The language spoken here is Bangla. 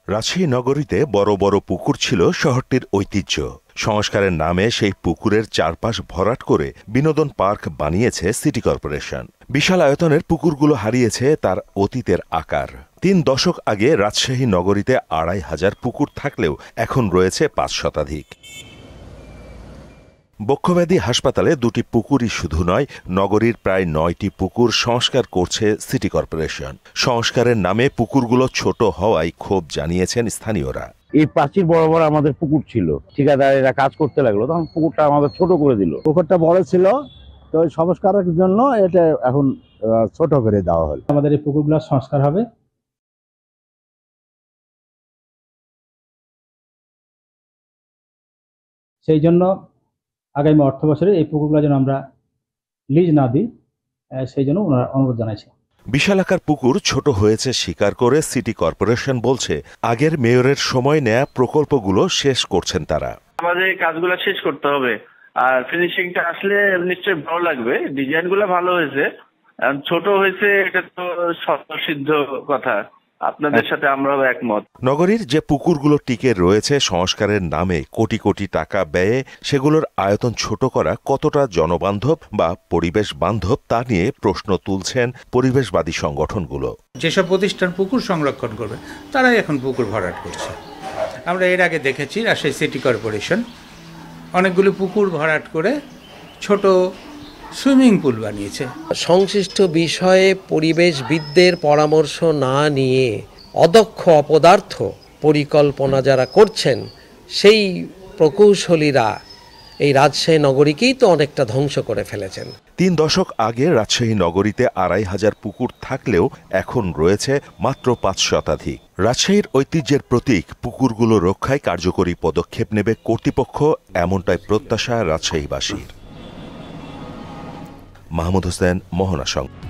রাজশাহী নগরীতে বড় বড় পুকুর ছিল শহরটির ঐতিহ্য। সংস্কারের নামে সেই পুকুরের চারপাশ ভরাট করে বিনোদন পার্ক বানিয়েছে সিটি কর্পোরেশন। বিশাল আয়তনের পুকুরগুলো হারিয়েছে তার অতীতের আকার। ৩ দশক আগে রাজশাহী নগরীতে ২৫০০ পুকুর থাকলেও এখন রয়েছে ৫ শতাধিক। বক্ষব্যাধি হাসপাতালে ২টি পুকুরই শুধু নয়, নগরীর প্রায় ৯টি পুকুর সংস্কার করছে সিটি কর্পোরেশন। সংস্কারের নামে পুকুরগুলো ছোট হওয়ায় ক্ষোভ জানিয়েছেন স্থানীয়রা। এই প্রাচীর বড় বড় আমাদের পুকুর ছিল, ঠিকাদারেরা কাজ করতে লাগলো, তখন পুকুরটা আমাদের ছোট করে দিল। পুকুরটা বড় ছিল, তো সংস্কারের জন্য এটা এখন ছোট করে দেওয়া হলো। আমাদের এই পুকুরগুলো সংস্কার হবে। সেই জন্য আগামী অর্থ বছরে এই পুকুরগুলো যেন আমরা লিজ না দিই, সেই জন্য ওনারা অনুরোধ জানাইছে। বিশালাকার পুকুর ছোট হয়েছে স্বীকার করে সিটি কর্পোরেশন বলছে, আগের মেয়রের সময় নেয়া প্রকল্পগুলো শেষ করছেন তারা। আমাদের এই কাজগুলো শেষ করতে হবে, আর ফিনিশিংটা আসলে নিশ্চয়ই ভালো লাগবে। ডিজাইনগুলো ভালো হয়েছে, ছোট হয়েছে এটা তো স্বতঃসিদ্ধ কথা। আপনাদের সাথে আমরাও একমত। নগরীর যে পুকুরগুলো টিকে রয়েছে সংস্কারের নামে কোটি কোটি টাকা ব্যয়ে, সেগুলোর আয়তন ছোট করা কতটা জনবান্ধব বা পরিবেশ বান্ধব তা নিয়ে প্রশ্ন তুলছেন পরিবেশবাদী সংগঠনগুলো। যেসব প্রতিষ্ঠান পুকুর সংরক্ষণ করবে তারাই এখন পুকুর ভরাট করছে। আমরা এর আগে দেখেছি রাজশাহী সিটি কর্পোরেশন অনেকগুলো পুকুর ভরাট করে ছোট সুইমিং পুল বানিয়েছে। সংশ্লিষ্ট বিষয়ে পরিবেশবিদদের পরামর্শ না নিয়ে অদক্ষ অপদার্থ পরিকল্পনা যারা করছেন, সেই প্রকৌশলীরা এই রাজশাহী নগরীকেই তো অনেকটা ধ্বংস করে ফেলেছেন। ৩ দশক আগে রাজশাহী নগরীতে ২৫০০ পুকুর থাকলেও এখন রয়েছে মাত্র ৫ শতাধিক। রাজশাহীর ঐতিহ্যের প্রতীক পুকুরগুলো রক্ষায় কার্যকরী পদক্ষেপ নেবে কর্তৃপক্ষ, এমনটাই প্রত্যাশা রাজশাহীবাসীর। মাহমুদ হোসেন, মোহনা সংবাদ।